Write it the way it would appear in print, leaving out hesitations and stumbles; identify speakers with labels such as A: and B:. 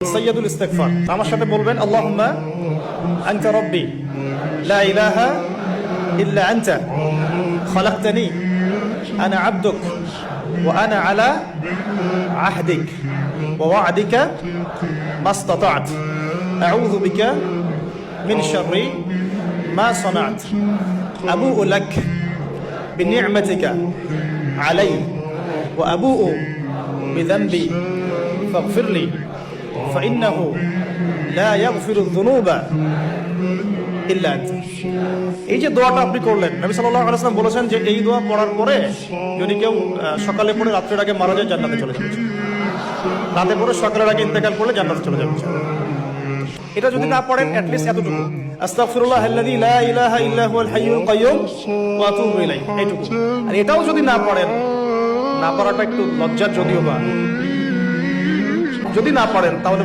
A: সাইয়্যিদুল ইস্তিগফার। আমার সাথে বলবেন, আল্লাহুম্মা আনতা রাব্বি লা ইলাহা ইল্লা আনতা খালাকতানি আনা আবদুক ওয়া আনা আলা আহদিক ওয়া ওয়া'দিকা মাসতাতা'ত আউযু বিকা মিন শাররি মা সানা'ত আবুউ লাক বিনি'মাতিকা আলাইয়া ওয়া আবুউ বিযানবি ফাগফিরলি ফাইন্নাহু লা ইয়াগফিরুয যুনুবা ইল্লা আনতা। এই যে দোয়াটা আপনি করলেন, নবী সাল্লাল্লাহু আলাইহি ওয়াসাল্লাম বলেছেন যে এই দোয়া পড়ার পরে যদি কেউ সকালে পড়ে রাত্রের আগে মারা যায়, জান্নাতে চলে যাবে। রাতে পড়ে সকালের আগে ইন্তেকাল করলে জান্নাতে চলে যাবে। এটা যদি না পড়েন, অ্যাট লিস্ট এতটুকু, আস্তাগফিরুল্লাহ আল্লাযী লা ইলাহা ইল্লা হুয়াল হাইয়ুল কাইয়্যুম ওয়া আতুবু ইলাইহি, এইটুকু। আর এটাও যদি না পড়েন, না পড়াটা একটু লজ্জার, যদিও বা যদি না পড়েন তাহলে